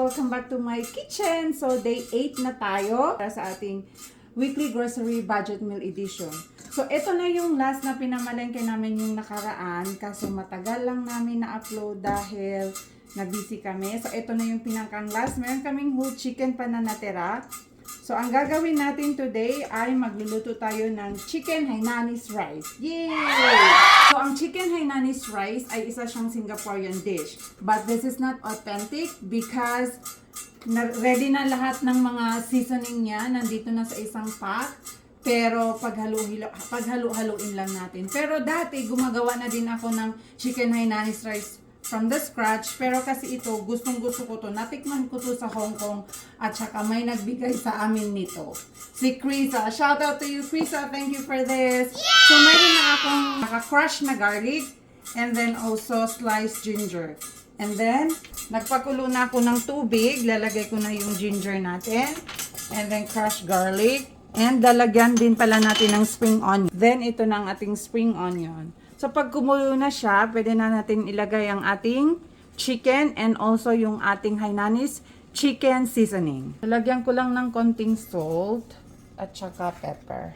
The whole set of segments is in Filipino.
Welcome back to my kitchen. So, day 8 na tayo para sa ating weekly grocery budget meal edition. So, ito na yung last na pinamalengke namin yung nakaraan. Kaso matagal lang namin na-upload dahil na-busy kami. So, ito na yung pinakang last. Meron kaming whole chicken pa na natira. So, ang gagawin natin today ay magluluto tayo ng chicken Hainanese rice. Yay! So, ang chicken Hainanese rice ay isa siyang Singaporean dish. But this is not authentic because ready na lahat ng mga seasoning niya. Nandito na sa isang pack. Pero paghalo-haloin lang natin. Pero dati, gumagawa na din ako ng chicken Hainanese rice from the scratch, pero kasi ito, gustong-gusto ko to. Natikman ko to sa Hong Kong at saka may nagbigay sa amin nito. Si Krisa. Shout out to you, Krisa. Thank you for this. Yay! So, mayroon na akong naka-crush na garlic and then also sliced ginger. And then, nagpakulo na ako ng tubig. Lalagay ko na yung ginger natin. And then, crushed garlic. And lalagyan din pala natin ng spring onion. Then, ito na ang ating spring onion. So, pag kumulo na siya, pwede na natin ilagay ang ating chicken and also yung ating Hainanese chicken seasoning. Lagyan ko lang ng konting salt at saka pepper.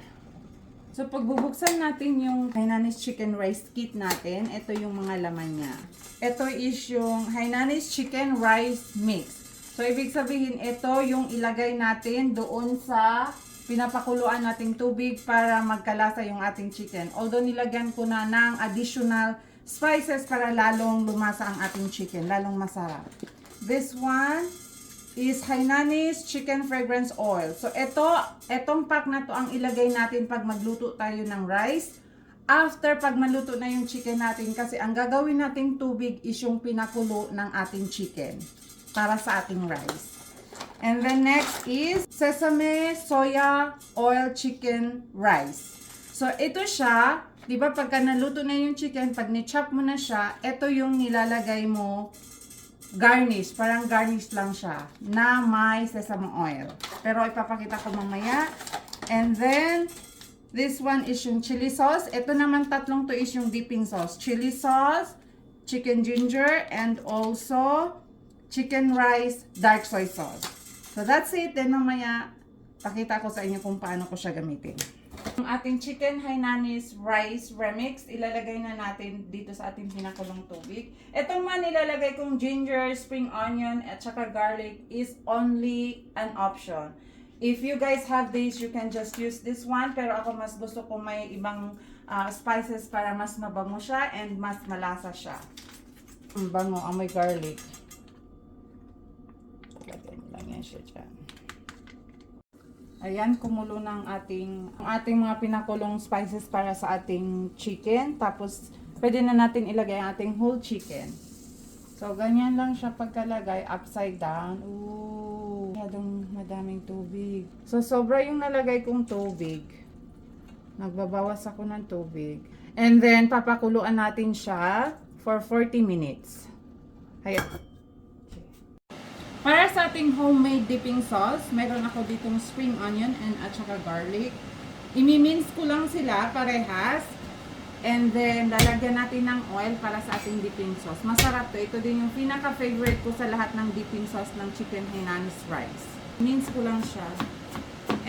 So, pag bubuksan natin yung Hainanese chicken rice kit natin, ito yung mga laman niya. Ito is yung Hainanese chicken rice mix. So, ibig sabihin, ito yung ilagay natin doon sa pinapakuluan nating tubig para magkalasa yung ating chicken. Although nilagyan ko na ng additional spices para lalong lumasa ang ating chicken, lalong masarap. This one is Hainanese chicken fragrance oil. So etong pack na to ang ilagay natin pag magluto tayo ng rice. After pag maluto na yung chicken natin, kasi ang gagawin nating tubig is yung pinakulo ng ating chicken para sa ating rice. And then next is sesame soya oil chicken rice. So ito siya, 'di ba pagka naluto na yung chicken, pag ni-chop mo na siya, ito yung nilalagay mo garnish, parang garnish lang siya na may sesame oil. Pero ipapakita ko mamaya. And then this one is yung chili sauce. Ito naman tatlong to is yung dipping sauce. Chili sauce, chicken ginger, and also chicken rice dark soy sauce. So that's it. Then mamaya, pakita ko sa inyo kung paano ko siya gamitin. Ang ating chicken Hainanese rice remix, ilalagay na natin dito sa ating pinakulong tubig. Itong man ilalagay kong ginger, spring onion, at saka garlic is only an option. If you guys have this, you can just use this one. Pero ako mas gusto ko may ibang spices para mas mabango siya and mas malasa siya. Ang bango, amoy garlic. Lang yan siya dyan. Ayan, kumulo ng ating mga pinakulong spices para sa ating chicken. Tapos, pwede na natin ilagay ang ating whole chicken. So, ganyan lang siya pagkalagay, upside down. Ooh, madaming tubig. So, sobra yung nalagay kong tubig. Nagbabawas ako ng tubig. And then, papakuluan natin siya for 40 minutes. Ayan. Para sa ating homemade dipping sauce, meron ako ditong spring onion and at saka garlic. Imi-mince ko lang sila parehas. And then, lalagyan natin ng oil para sa ating dipping sauce. Masarap to. Ito din yung pinaka-favorite ko sa lahat ng dipping sauce ng chicken Hainanese rice. Mince ko lang siya.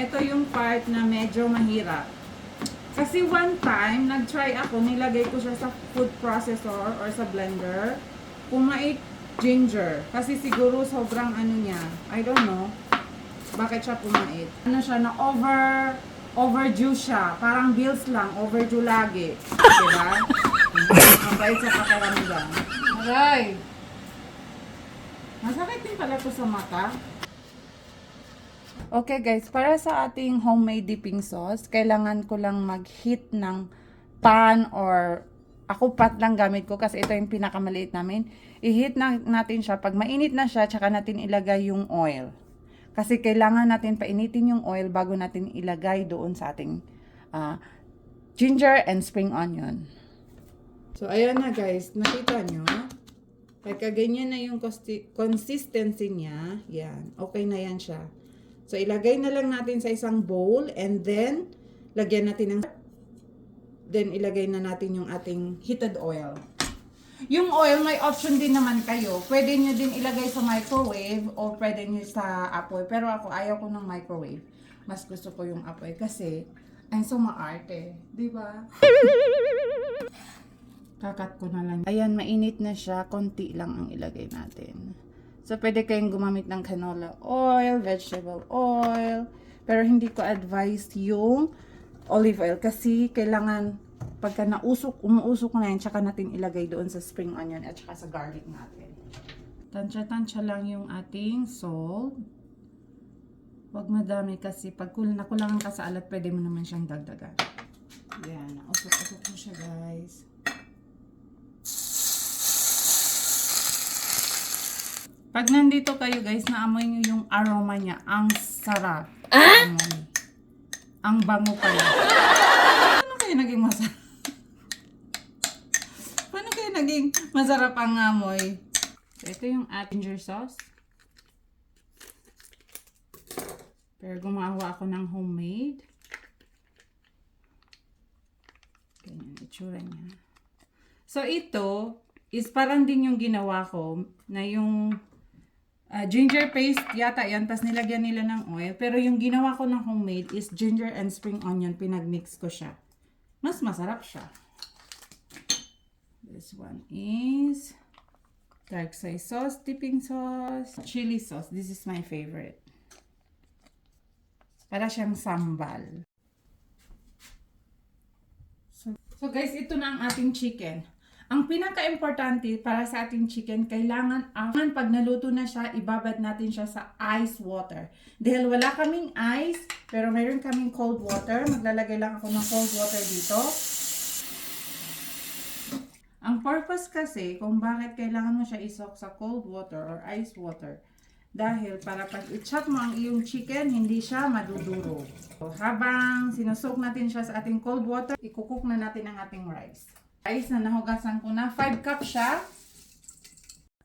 Ito yung part na medyo mahirap. Kasi one time, nag-try ako, nilagay ko siya sa food processor or sa blender. Pumait ginger. Kasi siguro sobrang ano niya. I don't know. Bakit siya pumait. Ano siya na overdue siya. Parang bills lang. Overdue lagi. Diba? Ang bait sa pakiramdam. Aray! Masakit din pala ito sa mata. Okay guys, para sa ating homemade dipping sauce, kailangan ko lang mag-heat ng pan or ako pot lang gamit ko kasi ito yung pinakamaliit namin. I-heat natin siya. Pag mainit na siya, tsaka natin ilagay yung oil. Kasi kailangan natin painitin yung oil bago natin ilagay doon sa ating ginger and spring onion. So, ayan na guys. Nakita nyo? Pagka ganyan na yung consistency niya, yan. Okay na yan siya. So, ilagay na lang natin sa isang bowl and then, lagyan natin ng then ilagay na natin yung ating heated oil. Yung oil, may option din naman kayo. Pwede nyo din ilagay sa microwave o pwede nyo sa apoy. Pero ako, ayaw ko ng microwave. Mas gusto ko yung apoy kasi I'm so maarte. Diba? Kakat ko na lang. Ayan, mainit na siya. Konti lang ang ilagay natin. So, pwede kayong gumamit ng canola oil, vegetable oil. Pero hindi ko advise yung olive oil kasi kailangan pagka umuusok na yan, tsaka natin ilagay doon sa spring onion at tsaka sa garlic natin. Tansya-tansya lang yung ating salt. Huwag madami kasi pag nakulangan ka sa alat, pwede mo naman siyang dagdagan. Yan, usok-usok mo siya guys. Pag nandito kayo guys, naamoy nyo yung aroma niya. Ang sarap. Ang bango pala. Paano kayo naging masarap? Paano kayo naging masarap ang amoy? So, ito yung ginger sauce. Pero gumawa ako ng homemade. Ganyan, itsura niya. So, ito is parang din yung ginawa ko na yung ginger paste yata yan, tas nilagyan nila ng oil. Pero yung ginawa ko ng homemade is ginger and spring onion. Pinagmix ko siya. Mas masarap siya. This one is dark soy sauce, dipping sauce, chili sauce. This is my favorite. Para siyang sambal. So guys, ito na ang ating chicken. Ang pinaka-importante para sa ating chicken, kailangan pag naluto na siya, ibabad natin siya sa ice water. Dahil wala kaming ice, pero mayroon kaming cold water. Maglalagay lang ako ng cold water dito. Ang purpose kasi, kung bakit kailangan mo siya isok sa cold water or ice water, dahil para pag i-chop mo ang iyong chicken, hindi siya maduduro. So, habang sinusok natin siya sa ating cold water, ikukook na natin ang ating rice. Rice na nahugasan ko na, 5 cups siya.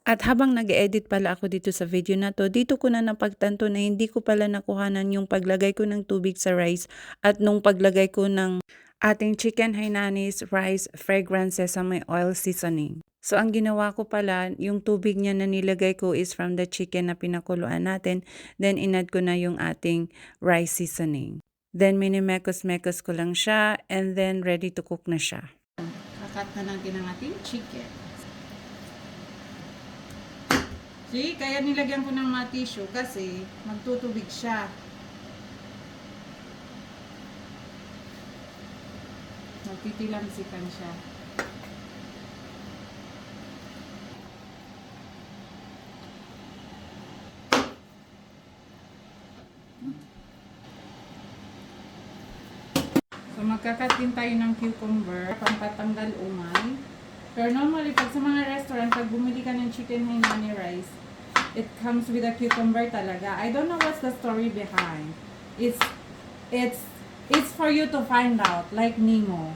At habang nag-edit pala ako dito sa video na to, dito ko na napagtanto na hindi ko pala nakuhanan yung paglagay ko ng tubig sa rice at nung paglagay ko ng ating chicken Hainanese rice fragrance sesame oil seasoning. So ang ginawa ko pala, yung tubig niya na nilagay ko is from the chicken na pinakuluan natin, then inad ko na yung ating rice seasoning. Then minimekos-mekos ko lang siya and then ready to cook na siya. Kakat na natin ang ating chicken. See, kaya nilagyan ko ng mga tissue kasi magtutubig siya. Magtitilamsikan siya. So magkakat din tayo ng cucumber, pampatanggal umay. Pero normally, pag sa mga restaurant, pag bumili ka ng chicken Hainanese rice, it comes with a cucumber talaga. I don't know what's the story behind. It's for you to find out, like Nemo.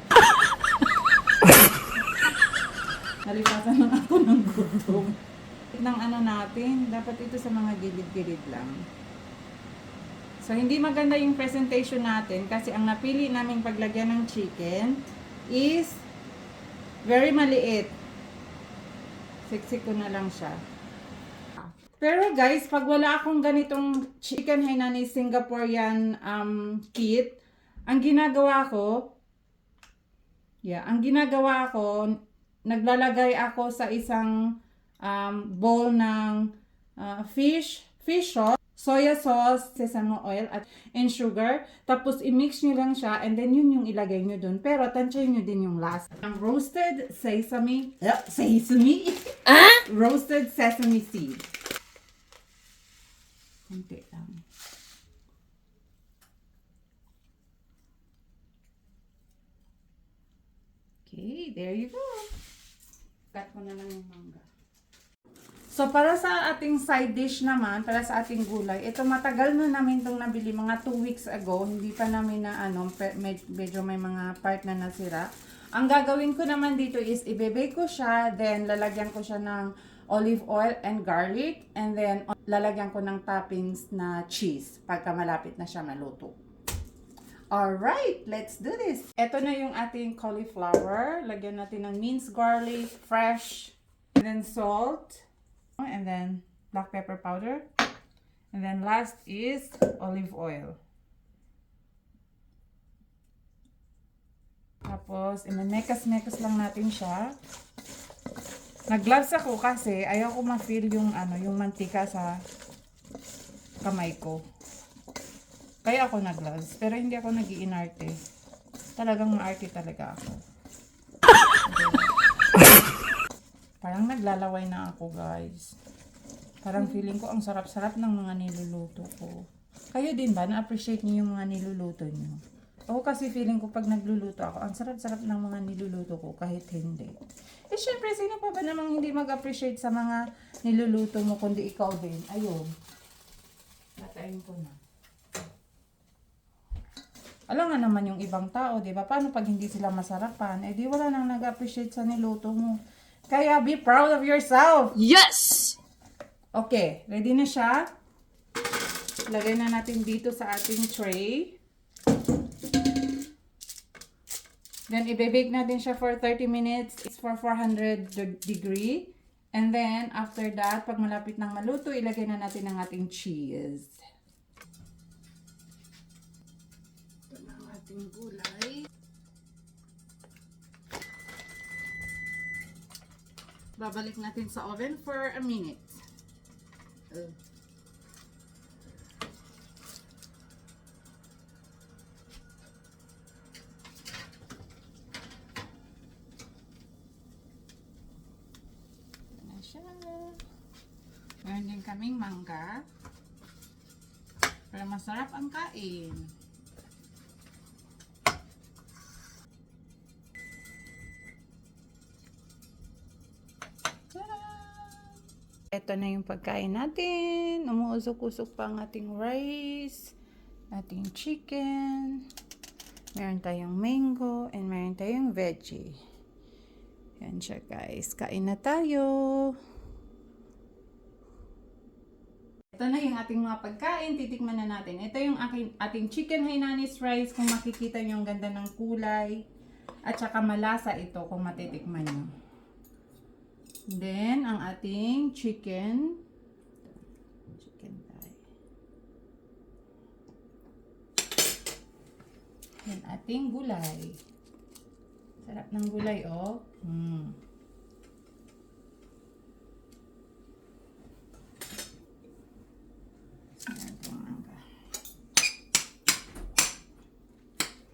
Nalipasan lang ako ng gutom. Ng ano natin, dapat ito sa mga gilid-gilid lang. So, hindi maganda yung presentation natin kasi ang napili naming paglagyan ng chicken is very maliit. Siksik ko na lang siya. Pero guys, pag wala akong ganitong chicken Hainanese Singaporean kit, ang ginagawa ko, naglalagay ako sa isang bowl ng fish sauce, soya sauce, sesame oil, and sugar. Tapos, i-mix nyo lang siya, and then yun yung ilagay nyo dun. Pero, tansyahin nyo din yung last. Ang roasted roasted sesame seed. Kunti lang. Okay, there you go. Cut ko na lang yung mangga. So, para sa ating side dish naman, para sa ating gulay, ito matagal na namin itong nabili, mga 2 weeks ago. Hindi pa namin na, medyo may mga part na nasira. Ang gagawin ko naman dito is, ibebake ko siya, then lalagyan ko siya ng olive oil and garlic, and then lalagyan ko ng toppings na cheese, pagka malapit na siya maluto. Alright, let's do this. Ito na yung ating cauliflower. Lagyan natin ng minced garlic, fresh, and then salt, and then black pepper powder. And then last is olive oil. Tapos, mekas-mekas lang natin siya. Nag-gloves ako kasi ayaw ko ma-feel yung yung mantika sa kamay ko. Kaya ako nag-gloves, pero hindi ako nag-iinarte. Talagang maarte talaga ako. Parang naglalaway na ako, guys. Parang feeling ko ang sarap-sarap ng mga niluluto ko. Kayo din ba? Na-appreciate niyo yung mga niluluto niyo? Ako kasi feeling ko pag nagluluto ako, ang sarap-sarap ng mga niluluto ko kahit hindi. Eh syempre, sino pa ba namang hindi mag-appreciate sa mga niluluto mo kundi ikaw din? Ayun. Tatayin ko na. Alam nga naman yung ibang tao, di ba? Paano pag hindi sila masarapan? Eh di wala nang nag-appreciate sa niluto mo. Kaya be proud of yourself! Yes! Okay, ready na siya. Lagay na natin dito sa ating tray. Then, i-bake natin siya for 30 minutes. It's for 400 degree. And then, after that, pag malapit ng maluto, ilagay na natin ang ating cheese. Ito na ang ating gulay. Babalik natin sa oven for a minute. Meron din kaming mangga para masarap ang kain. Ito na yung pagkain natin. Umuusok-usok pa ang ating rice, ating chicken. Meron tayong mango and meron tayong veggie. Yan siya, guys. Kain na tayo. Ito na yung ating mga pagkain. Titikman na natin. Ito yung ating chicken Hainanese rice. Kung makikita nyo ang ganda ng kulay. At saka malasa ito kung matitikman nyo. Then, ang ating chicken. Chicken thigh. Yan ating gulay. Sarap ng gulay, oh.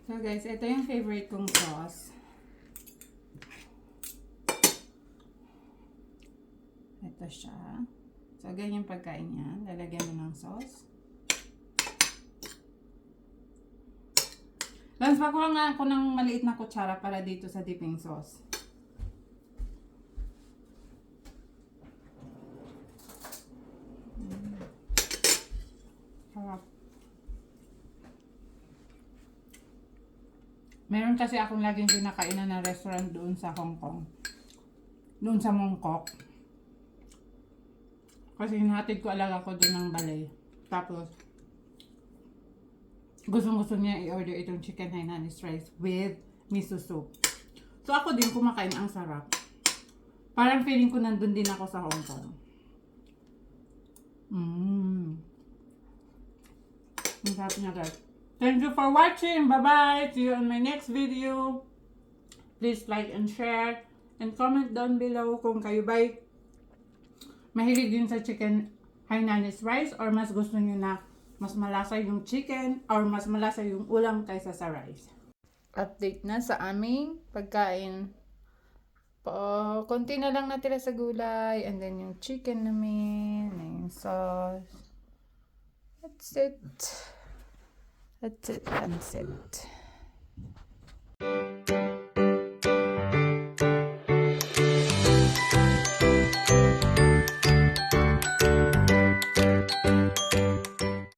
So guys, ito yung favorite kong sauce. Ito siya. So ganyan yung pagkain niya. Lalagyan mo ng sauce. Lance, pakuha nga ako ng maliit na kutsara para dito sa dipping sauce. Sarap. Meron kasi akong laging pinakainan na restaurant doon sa Hong Kong. Doon sa Mongkok. Kasi hinatid ko alaga ko doon ng balay. Tapos, gustong-gusto niya i-order itong chicken Hainanese rice with miso soup. So ako din kumakain, ang sarap. Parang feeling ko nandun din ako sa Hong Kong. Ang sarap niya, guys. Thank you for watching. Bye-bye. See you on my next video. Please like and share. And comment down below kung kayo ba'y mahilig din sa chicken Hainanese rice or mas gusto nyo na mas malasa yung chicken or mas malasa yung ulam kaysa sa rice. Update na sa aming pagkain. Konti na lang natira sa gulay. And then yung chicken namin. Yung sauce. That's it. That's it.